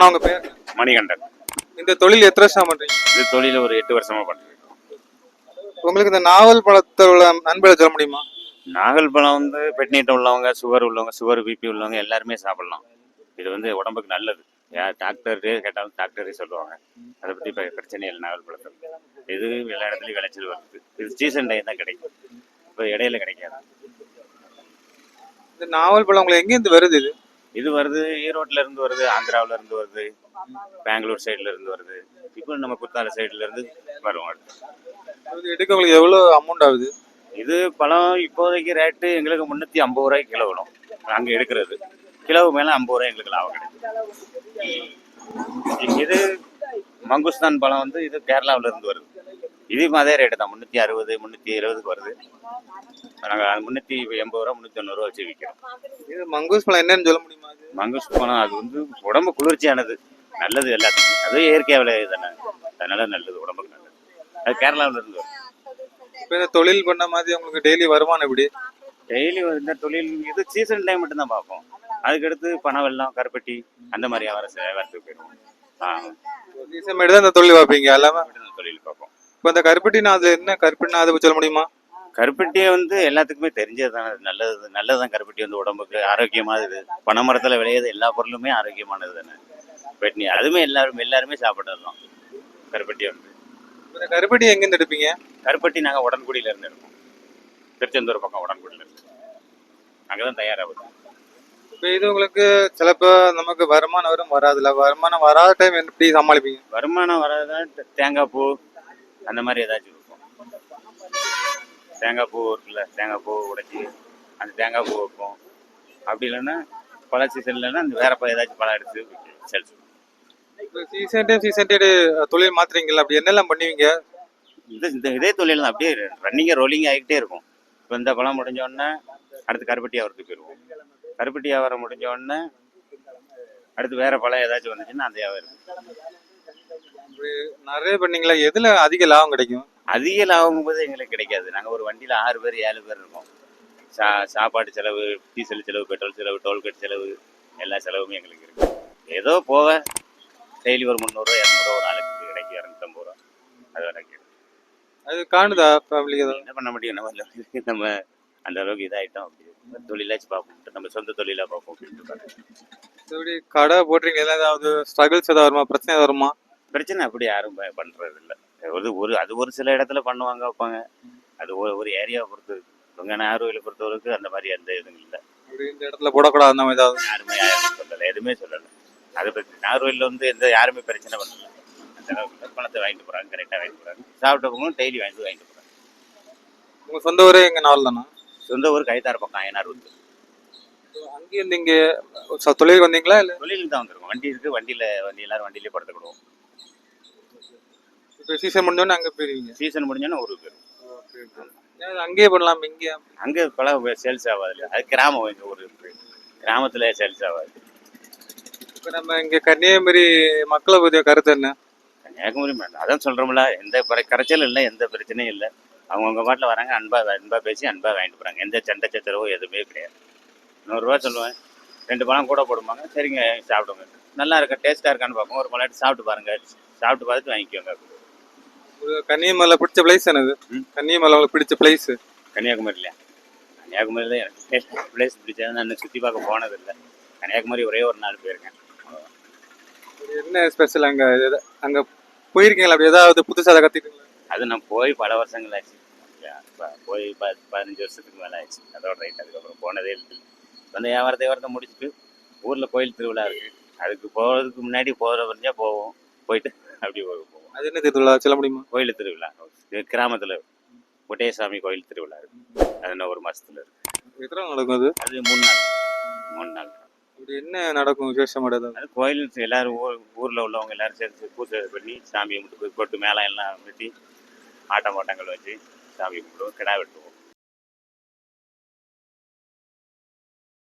ஆனா உங்க பேர் மணிகண்டன். இந்த தொழில் எத்தனை வருஷம் பண்றீங்க? இது தொழில ஒரு 8 வருஷமா பண்றேன். உங்களுக்கு இந்த நாவல் பழத்தில் உள்ள நன்மைகளை சொல்ல முடியுமா? நாகல் பழம் வந்து பெட்நீட் உள்ளவங்க, சுகர் உள்ளவங்க, சுகர் பிபி உள்ளவங்க எல்லாருமே சாப்பிடலாம். இது வந்து உடம்புக்கு நல்லது. யார் டாக்டர்கிட்டே கேட்டாலும் டாக்டரே சொல்லுவாங்க. அதை பற்றி இப்போ பிரச்சனை இல்லை நாவல் பழத்தில். இது எல்லா இடத்துலையும் விளைச்சல் வருது. இது சீசன் டைம் தான் கிடைக்கும், இப்போ இடையில கிடைக்காது. இந்த நாவல் பழம் உங்களுக்கு எங்கேருந்து வருது? இது வருது ஈரோட்டில் இருந்து வருது, ஆந்திராவில் இருந்து வருது, பெங்களூர் சைடில் இருந்து வருது, இப்போ நம்ம குத்தால சைடில் இருந்து வரும். இது எடுக்க உங்களுக்கு எவ்வளோ அமௌண்ட் ஆகுது? இது பழம் இப்போதைக்கு ரேட்டு எங்களுக்கு 350 ரூபாய்க்கு கிலோ விடும். அங்கே எடுக்கிறது கிலோ மேலே 50 ரூபாய் எங்களுக்கு லாபம் கிடைக்கும். இது மங்குஸ்தான் பழம் வந்து இது கேரளாவில் இருந்து வருது. இதுவும் அதே ரேட்டு தான், 360 370க்கு வருது. நாங்கள் 380 ரூபா 390 ரூபா வச்சு விற்கிறோம். இது மங்கூஸ் பழம் என்னன்னு சொல்ல முடியுமா? மங்குஸ் பழம் அது வந்து உடம்பு குளிர்ச்சியானது, நல்லது எல்லாத்துக்கும். அது இயற்கை விளையாது தானே, அதனால நல்லது, உடம்புக்கு நல்லது. அது கேரளாவில் இருந்து வருது. இப்போ இந்த தொழில் பண்ண மாதிரி உங்களுக்கு டெய்லி வருமானம் எப்படி? டெய்லி இந்த தொழில் இது சீசன் டைம் மட்டும்தான் பார்ப்போம். அதுக்கடுத்து பனை வெல்லம், கருப்பட்டி அந்த மாதிரி வியாபாரத்துக்கு போயிடுவோம். சீசன் மட்டும் தான் இந்த தொழில் பார்ப்பீங்க? எல்லாமே தொழில் பார்ப்போம். இப்போ இந்த கருப்பட்டினா அது என்ன கருப்பட்டினா அதை சொல்ல முடியுமா? கருப்பட்டியை வந்து எல்லாத்துக்குமே தெரிஞ்சது தானே, நல்லதுதான். கருப்பட்டி வந்து உடம்புக்கு ஆரோக்கியமானது. பனை மரத்தில் விளையாது எல்லா பொருளுமே ஆரோக்கியமானது தானே. பெட்னி அதுவுமே எல்லாருமே சாப்பிட்றதுதான் கருப்பட்டி வந்து. இந்த கருப்பட்டி எங்கேருந்து எடுப்பீங்க? கருப்பட்டி நாங்கள் உடன்குடியில இருந்து எடுப்போம். திருச்செந்தூர் பக்கம் உடன்குடியில இருந்து அங்கே தான் தயாராகுது. இப்போ இது உங்களுக்கு சிலப்போ நமக்கு வருமானம் வரும், வராதுல. வருமானம் வராத டைம் எப்படி சமாளிப்பீங்க? வருமானம் வராதான் தேங்காய் பூ அந்த மாதிரி ஏதாச்சும் இருக்கும். தேங்காய் பூ இருக்குல்ல, தேங்காய் பூ உடைச்சி அந்த தேங்காய் பூ வைப்போம். அப்படி இல்லைன்னா பழ சீசன் இல்லைன்னா அந்த வேற ஏதாச்சும் பழம் எடுத்து சேல்ஸ். இப்போ சீசன் டைம் தொழில் மாத்துறீங்களா? அப்படி என்னெல்லாம் பண்ணுவீங்க? இதே தொழில் தான், அப்படியே ரன்னிங்காக ரோலிங் ஆகிக்கிட்டே இருக்கும். இப்போ இந்த பழம் முடிஞ்சோடனே அடுத்து கருப்பட்டி வியாபாரத்துக்கு போயிடுவோம். கருப்பட்டி வியாபாரம் முடிஞ்சோடனே அடுத்து வேற பழம் ஏதாச்சும் வந்துச்சுன்னா அந்த வியாபாரம். நிறைய பண்ணீங்களா? எதுல அதிக லாபம் கிடைக்கும்? அதிக லாபம் போது எங்களுக்கு கிடைக்காது. நாங்கள் ஒரு வண்டியில் 6 பேர் 7 பேர் இருக்கோம். சாப்பாடு செலவு, டீசல் செலவு, பெட்ரோல் செலவு, டோல்கேட் செலவு, எல்லா செலவுமே எங்களுக்கு இருக்கு. ஏதோ போக டெய்லி ஒரு 300 ரூபா 200 ரூபா ஒரு நாளைக்கு கிடைக்கும், 250 ரூபா அது வரைக்கும். அது காணுதா ஃபேமிலிக்கு? என்ன பண்ண முடியும், நம்ம அந்த அளவுக்கு இதாகிட்டோம். அப்படி தொழிலாச்சும் பார்ப்போம், நம்ம சொந்த தொழிலாக பார்ப்போம் அப்படின்ட்டு. கடை போடுறீங்க, ஏதாவது ஸ்ட்ரகிள்ஸ் ஏதாவது வருமா, பிரச்சனை வருமா? பிரச்சனை அப்படி யாரும் பண்ணுறது இல்லை. அது ஒரு சில இடத்துல பண்ணுவாங்க வைப்பாங்க. அது ஒரு ஏரியாவை பொறுத்து. இவங்க நாகர்கோயிலை பொறுத்தவரைக்கும் அந்த மாதிரி எந்த இதுவும் இல்லை. இந்த இடத்துல போடக்கூடாது அந்த மாதிரி யாருமே சொல்லலை, எதுவுமே சொல்லலை. அதை பற்றி நாகர்கோயிலில் வந்து யாருமே பிரச்சனை பண்ணல. அந்த அளவுக்கு பணத்தை வாங்கிட்டு போகிறாங்க, கரெக்டாக வாங்கிட்டு போகிறாங்க. சாப்பிட்டவங்களும் டெய்லி வாங்கிட்டு போகிறாங்க. உங்கள் சொந்த ஊரே எங்கள் நாவல் தானே? சொந்த ஊர் கைத்தார் பக்கம் ஐயனார் வந்து. அங்கேருந்து இங்கே தொழிலுக்கு வந்தீங்களா? இல்லை தொழிலுக்கு தான் வந்துருக்கோம். வண்டி இருக்குது, எல்லாரும் வண்டியிலே படுத்துக்கிடுவோம். இப்போ சீசன் முடிஞ்சோடனே அங்கே போயிருவீங்க? சீசன் முடிஞ்சோன்னே ஊருக்கு போயிடும். அங்கேயே பண்ணலாம். இங்கே அங்கே பழம் சேல்ஸ் ஆகாது இல்லையா, அது கிராமம். எங்கள் ஊர் இருக்குது, கிராமத்தில் சேல்ஸ் ஆகாது. இப்போ நம்ம இங்கே கன்னியாகுமரி மக்களை பற்றிய கருத்து என்ன? கன்னியாகுமரி அதான் சொல்கிறோம்ல, எந்த கரைச்சலும் இல்லை, எந்த பிரச்சனையும் இல்லை. அவங்கவுங்க பாட்டில் வராங்க, அன்பாக பேசி அன்பாக வாங்கிட்டு போகிறாங்க. எந்த சண்டை சச்சரவோ எதுவுமே கிடையாது. 100 ரூபா சொல்லுவேன், 2 பழம் கூட போடுவாங்க. சரிங்க சாப்பிடுங்க, நல்லா இருக்கா, டேஸ்ட்டாக இருக்கான்னு பார்ப்போம். ஒரு பழம் சாப்பிட்டு பாருங்கள், சாப்பிட்டு பார்த்துட்டு வாங்கிக்கோங்க. கன்னியாகுமரியில் பிடிச்ச பிளேஸ் என்னது? கன்னியாகுமரியில் உங்களுக்கு பிடிச்ச பிளேஸ்? கன்னியாகுமரியில் எனக்கு பிளேஸ் பிடிச்சது. நான் சுற்றி பார்க்க போனதில்லை. கன்னியாகுமரி ஒரே ஒரு நாள் போயிருக்கேன். என்ன ஸ்பெஷல் அங்கே? அங்கே போயிருக்கீங்களா? அப்படி ஏதாவது புதுசாக அதை கற்றுக்கிட்டீங்களா? அது நான் போய் பல வருஷங்கள் ஆச்சு. போய் 15 வருஷத்துக்கு மேலே ஆச்சு. அதோட ரைட். அதுக்கப்புறம் போனதே இல்லை. வந்து வியாபாரத்தை முடிச்சுட்டு ஊரில் கோயில் திருவிழா இருக்குது, அதுக்கு போகிறதுக்கு முன்னாடி போகிற வரைஞ்சா போவோம். போயிட்டு அப்படி போவோம். அது என்ன திருவிழா சொல்ல முடியுமா? கோயில் திருவிழா கிராமத்தில் ஒட்டையசாமி கோயில் திருவிழா இருக்குது. அது இன்னும் ஒரு மாதத்தில் இருக்குது. எத்தனை நாள் நடக்கும் அது? அது 3 நாள். அப்படி என்ன நடக்கும் விசேஷம்? அது கோயில் எல்லாரும் ஊரில் உள்ளவங்க எல்லாரும் சேர்ந்து பூஜை பண்ணி சாமியை கும்பிட்டு போய் கொட்டு மேளம் எல்லாம் வெட்டி ஆட்டங்கள் வச்சு சாமி கும்பிடுவோம், கிடா வெட்டுவோம்.